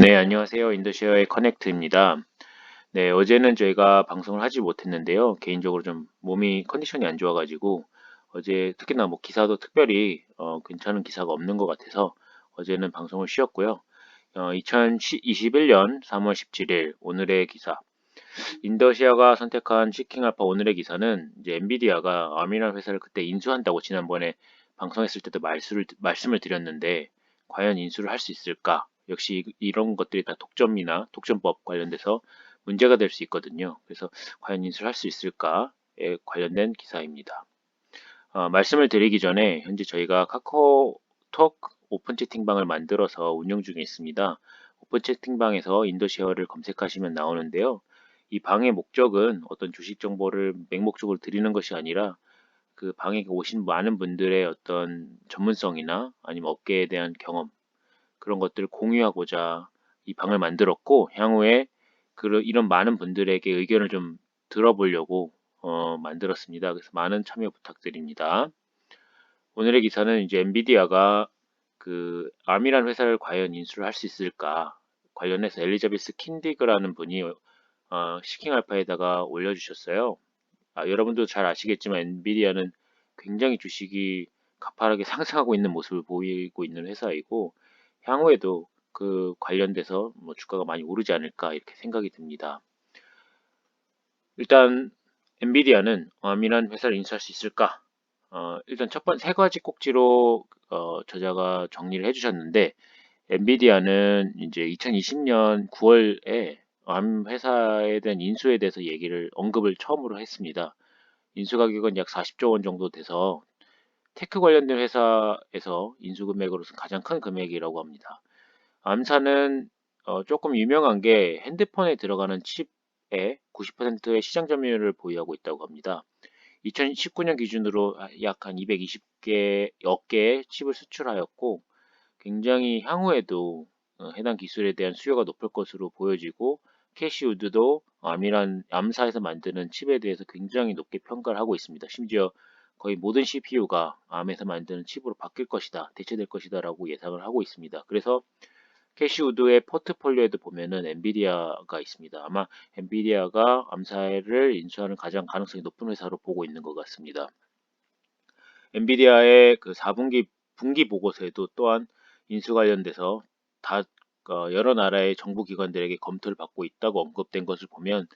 네, 안녕하세요. 인도시어의 커넥트입니다. 네, 어제는 저희가 방송을 하지 못했는데요. 개인적으로 좀 몸이 컨디션이 안 좋아가지고 어제 특히나 뭐 기사도 특별히 괜찮은 기사가 없는 것 같아서 어제는 방송을 쉬었고요. 2021년 3월 17일 오늘의 기사. 인도시아가 선택한 시킹 알파 오늘의 기사는 이제 엔비디아가 아미란 회사를 그때 인수한다고 지난번에 방송했을 때도 말씀을 드렸는데 과연 인수를 할 수 있을까? 역시 이런 것들이 다 독점이나 독점법 관련돼서 문제가 될 수 있거든요. 그래서 과연 인수를 할 수 있을까에 관련된 기사입니다. 말씀을 드리기 전에 현재 저희가 카카오톡 오픈 채팅방을 만들어서 운영 중에 있습니다. 오픈 채팅방에서 인도시어를 검색하시면 나오는데요. 이 방의 목적은 어떤 주식 정보를 맹목적으로 드리는 것이 아니라 그 방에 오신 많은 분들의 어떤 전문성이나 아니면 업계에 대한 경험 그런 것들을 공유하고자 이 방을 만들었고 향후에 이런 많은 분들에게 의견을 좀 들어보려고 만들었습니다. 그래서 많은 참여 부탁드립니다. 오늘의 기사는 이제 엔비디아가 그 아미란 회사를 과연 인수를 할 수 있을까 관련해서 엘리자베스 킨디그라는 분이 시킹 알파에다가 올려주셨어요. 여러분도 잘 아시겠지만 엔비디아는 굉장히 주식이 가파르게 상승하고 있는 모습을 보이고 있는 회사이고 향후에도 그 관련돼서 뭐 주가가 많이 오르지 않을까 이렇게 생각이 듭니다. 일단 엔비디아는 아미란 회사를 인수할 수 있을까? 일단 첫 번째 세 가지 꼭지로 저자가 정리를 해주셨는데 엔비디아는 이제 2020년 9월에 암 회사에 대한 인수에 대해서 언급을 처음으로 했습니다. 인수 가격은 약 40조 원 정도 돼서 테크 관련된 회사에서 인수 금액으로서 가장 큰 금액이라고 합니다. 암사는 조금 유명한 게 핸드폰에 들어가는 칩의 90%의 시장 점유율을 보유하고 있다고 합니다. 2019년 기준으로 약 한 220억 개의 칩을 수출하였고 굉장히 향후에도 해당 기술에 대한 수요가 높을 것으로 보여지고 캐시우드도 암사에서 만드는 칩에 대해서 굉장히 높게 평가를 하고 있습니다. 심지어 거의 모든 CPU가 암에서 만드는 칩으로 바뀔 것이다, 대체될 것이다라고 예상을 하고 있습니다. 그래서 캐시우드의 포트폴리오에도 보면은 엔비디아가 있습니다. 아마 엔비디아가 암사를 인수하는 가장 가능성이 높은 회사로 보고 있는 것 같습니다. 엔비디아의 그 4분기 분기 보고서에도 또한 인수 관련돼서 다 여러 나라의 정부 기관들에게 검토를 받고 있다고 언급된 것을 보면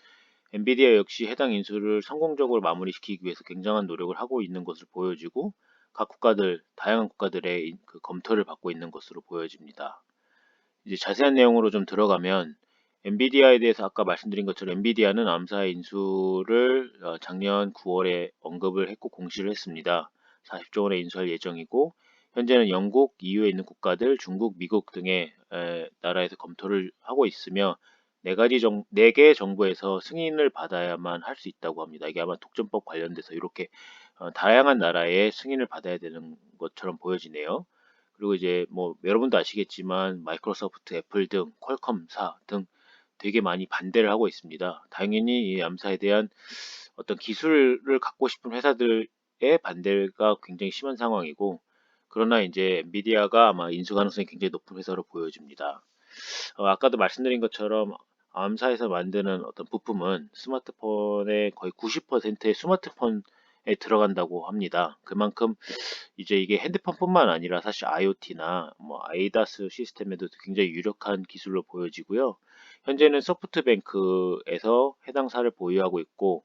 엔비디아 역시 해당 인수를 성공적으로 마무리시키기 위해서 굉장한 노력을 하고 있는 것을 보여주고 각 국가들, 다양한 국가들의 그 검토를 받고 있는 것으로 보여집니다. 이제 자세한 내용으로 좀 들어가면 엔비디아에 대해서 아까 말씀드린 것처럼 엔비디아는 암사의 인수를 작년 9월에 언급을 했고 공시를 했습니다. 40조 원에 인수할 예정이고 현재는 영국, EU에 있는 국가들, 중국, 미국 등의 나라에서 검토를 하고 있으며 네 개의 정부에서 승인을 받아야만 할 수 있다고 합니다. 이게 아마 독점법 관련돼서 이렇게 다양한 나라의 승인을 받아야 되는 것처럼 보여지네요. 그리고 이제 뭐 여러분도 아시겠지만 마이크로소프트, 애플 등 퀄컴사 등 되게 많이 반대를 하고 있습니다. 당연히 이 암사에 대한 어떤 기술을 갖고 싶은 회사들의 반대가 굉장히 심한 상황이고 그러나 이제 엔비디아가 아마 인수 가능성이 굉장히 높은 회사로 보여집니다. 아까도 말씀드린 것처럼 암사에서 만드는 어떤 부품은 스마트폰의 거의 90%의 스마트폰에 들어간다고 합니다. 그만큼 이제 이게 핸드폰뿐만 아니라 사실 IoT나 뭐 ADAS 시스템에도 굉장히 유력한 기술로 보여지고요. 현재는 소프트뱅크에서 해당 사를 보유하고 있고,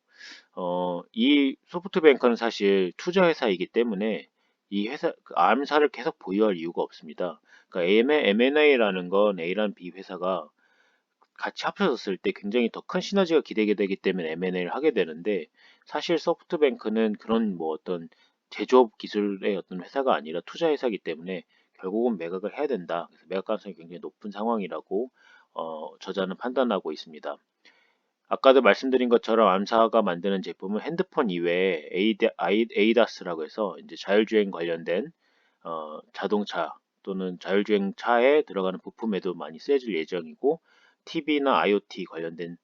이 소프트뱅크는 사실 투자 회사이기 때문에 이 회사, 그 R사를 계속 보유할 이유가 없습니다. 그러니까 M&A라는 건 A라는 B 회사가 같이 합쳐졌을 때 굉장히 더 큰 시너지가 기대게 되기 때문에 M&A를 하게 되는데 사실 소프트뱅크는 그런 뭐 어떤 제조업 기술의 어떤 회사가 아니라 투자 회사이기 때문에 결국은 매각을 해야 된다. 그래서 매각 가능성이 굉장히 높은 상황이라고 저자는 판단하고 있습니다. 아까도 말씀드린 것처럼 암사가 만드는 제품은 핸드폰 이외에 ADAS라고 해서 이제 자율주행 관련된 자동차 또는 자율주행 차에 들어가는 부품에도 많이 쓰여질 예정이고 TV나 IoT 관련된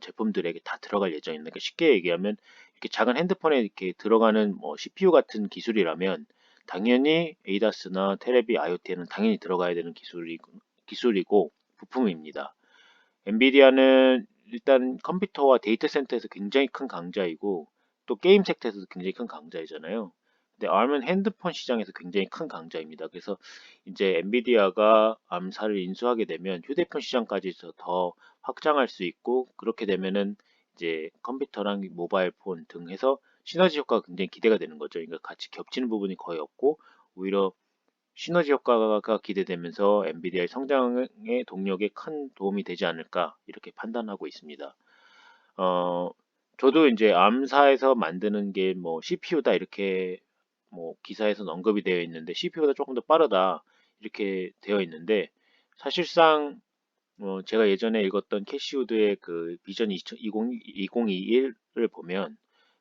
제품들에게 다 들어갈 예정입니다. 그러니까 쉽게 얘기하면 이렇게 작은 핸드폰에 이렇게 들어가는 뭐 CPU 같은 기술이라면 당연히 ADAS나 테레비 IoT에는 당연히 들어가야 되는 기술이고 부품입니다. 엔비디아는 일단 컴퓨터와 데이터 센터에서 굉장히 큰 강자이고 또 게임 섹터에서도 굉장히 큰 강자이잖아요. 근데 ARM은 핸드폰 시장에서 굉장히 큰 강자입니다. 그래서 이제 엔비디아가 ARM사를 인수하게 되면 휴대폰 시장까지 더 확장할 수 있고 그렇게 되면은 이제 컴퓨터랑 모바일 폰 등 해서 시너지 효과가 굉장히 기대가 되는 거죠. 그러니까 같이 겹치는 부분이 거의 없고 오히려 시너지 효과가 기대되면서 엔비디아의 성장의 동력에 큰 도움이 되지 않을까 이렇게 판단하고 있습니다. 어, 저도 이제 암사에서 만드는 게 뭐 CPU다 이렇게 뭐 기사에서 언급이 되어 있는데 CPU보다 조금 더 빠르다 이렇게 되어 있는데 사실상 제가 예전에 읽었던 캐시우드의 그 비전 2021을 보면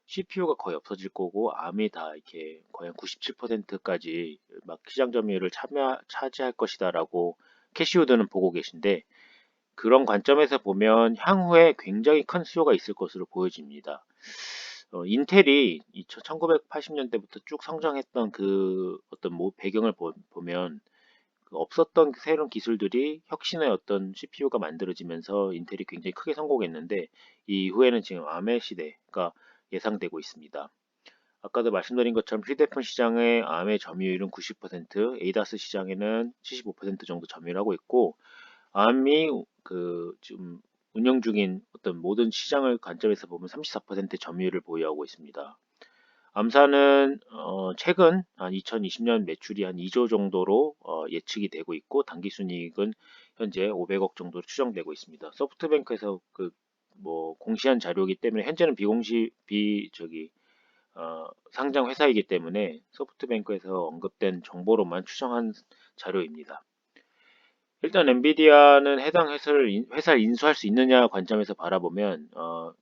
CPU가 거의 없어질 거고 암이 다 이렇게 거의 한 97%까지 막 시장 점유율을 차지할 것이다라고 캐시우드는 보고 계신데 그런 관점에서 보면 향후에 굉장히 큰 수요가 있을 것으로 보여집니다. 인텔이 1980년대부터 쭉 성장했던 그 어떤 배경을 보면 그 없었던 새로운 기술들이 혁신의 어떤 CPU가 만들어지면서 인텔이 굉장히 크게 성공했는데 이 이후에는 지금 암의 시대가 예상되고 있습니다. 아까도 말씀드린 것처럼 휴대폰 시장의 암의 점유율은 90%, 에이다스 시장에는 75% 정도 점유를 하고 있고 암이 그 지금 운영 중인 어떤 모든 시장을 관점에서 보면 34% 점유율을 보유하고 있습니다. 암사는 최근 한 2020년 매출이 한 2조 정도로 예측이 되고 있고 당기순이익은 현재 500억 정도로 추정되고 있습니다. 소프트뱅크에서 그 뭐 공시한 자료이기 때문에 현재는 상장 회사이기 때문에 소프트뱅크에서 언급된 정보로만 추정한 자료입니다. 일단 엔비디아는 해당 회사를 인수할 수 있느냐 관점에서 바라보면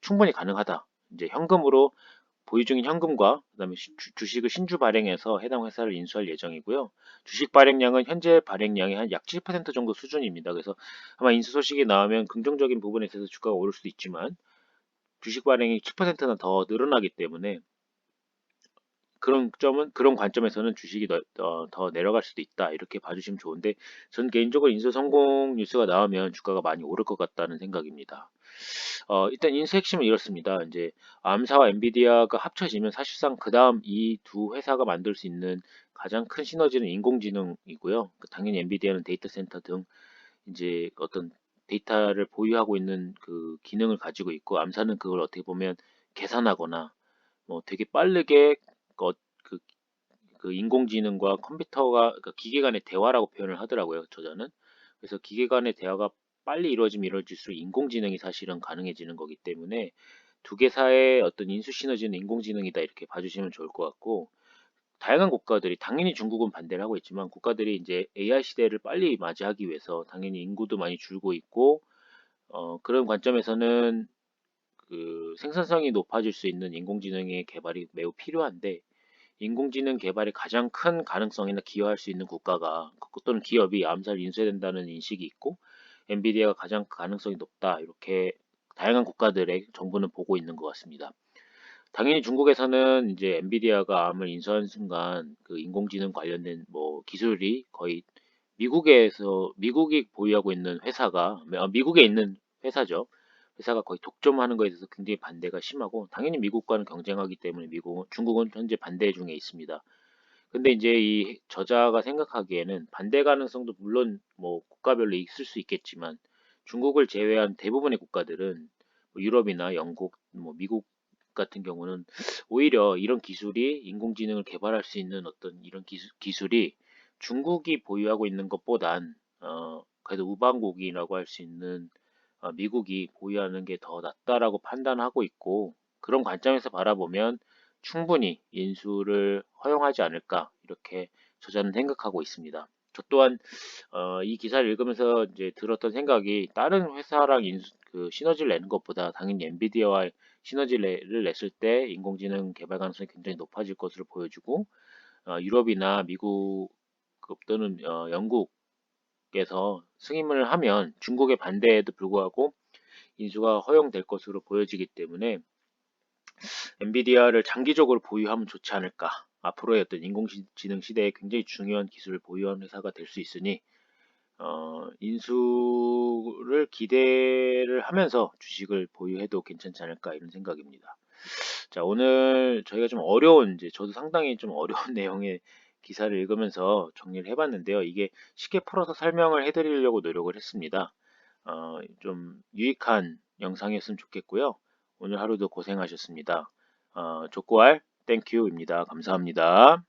충분히 가능하다. 이제 현금으로 보유 중인 현금과 그다음에 주식을 신주 발행해서 해당 회사를 인수할 예정이고요. 주식 발행량은 현재 발행량의 한 약 7% 정도 수준입니다. 그래서 아마 인수 소식이 나오면 긍정적인 부분에 있어서 주가가 오를 수도 있지만 주식 발행이 7%나 더 늘어나기 때문에 그런 관점에서는 주식이 더 내려갈 수도 있다. 이렇게 봐주시면 좋은데, 전 개인적으로 인수 성공 뉴스가 나오면 주가가 많이 오를 것 같다는 생각입니다. 일단 인수 핵심은 이렇습니다. 이제 암사와 엔비디아가 합쳐지면 사실상 그 다음 이 두 회사가 만들 수 있는 가장 큰 시너지는 인공지능이고요. 당연히 엔비디아는 데이터 센터 등 이제 어떤 데이터를 보유하고 있는 그 기능을 가지고 있고, 암사는 그걸 어떻게 보면 계산하거나 뭐 되게 빠르게 그, 그, 그 인공지능과 컴퓨터가 그러니까 기계 간의 대화라고 표현을 하더라고요, 저자는. 그래서 기계 간의 대화가 빨리 이루어지면 이루어질수록 인공지능이 사실은 가능해지는 거기 때문에 두 개사의 어떤 인수 시너지는 인공지능이다 이렇게 봐주시면 좋을 것 같고 다양한 국가들이 당연히 중국은 반대를 하고 있지만 국가들이 이제 AI 시대를 빨리 맞이하기 위해서 당연히 인구도 많이 줄고 있고 그런 관점에서는 그 생산성이 높아질 수 있는 인공지능의 개발이 매우 필요한데 인공지능 개발에 가장 큰 가능성이나 기여할 수 있는 국가가 또는 기업이 암살 인수해야 된다는 인식이 있고 엔비디아가 가장 가능성이 높다 이렇게 다양한 국가들의 정부는 보고 있는 것 같습니다. 당연히 중국에서는 이제 엔비디아가 암을 인수한 순간 그 인공지능 관련된 뭐 기술이 거의 미국이 보유하고 있는 미국에 있는 회사죠. 회사가 거의 독점하는 거에 대해서 굉장히 반대가 심하고 당연히 미국과는 경쟁하기 때문에 중국은 현재 반대 중에 있습니다. 근데 이제 이 저자가 생각하기에는 반대 가능성도 물론 뭐 국가별로 있을 수 있겠지만 중국을 제외한 대부분의 국가들은 뭐 유럽이나 영국, 뭐 미국 같은 경우는 오히려 이런 기술이 인공지능을 개발할 수 있는 어떤 이런 기술이 중국이 보유하고 있는 것보단 그래도 우방국이라고 할 수 있는 미국이 보유하는 게 더 낫다라고 판단하고 있고 그런 관점에서 바라보면 충분히 인수를 허용하지 않을까 이렇게 저자는 생각하고 있습니다. 저 또한 이 기사를 읽으면서 이제 들었던 생각이 다른 회사랑 그 시너지를 내는 것보다 당연히 엔비디아와 시너지를 냈을 때 인공지능 개발 가능성이 굉장히 높아질 것으로 보여지고 유럽이나 미국 또는 영국에서 승인을 하면 중국의 반대에도 불구하고 인수가 허용될 것으로 보여지기 때문에 엔비디아를 장기적으로 보유하면 좋지 않을까. 앞으로의 어떤 인공지능 시대에 굉장히 중요한 기술을 보유한 회사가 될 수 있으니 인수를 기대를 하면서 주식을 보유해도 괜찮지 않을까 이런 생각입니다. 자, 오늘 저희가 좀 어려운, 이제 저도 상당히 좀 어려운 내용의 기사를 읽으면서 정리를 해봤는데요. 이게 쉽게 풀어서 설명을 해드리려고 노력을 했습니다. 좀 유익한 영상이었으면 좋겠고요. 오늘 하루도 고생하셨습니다. 조코알 땡큐입니다. 감사합니다.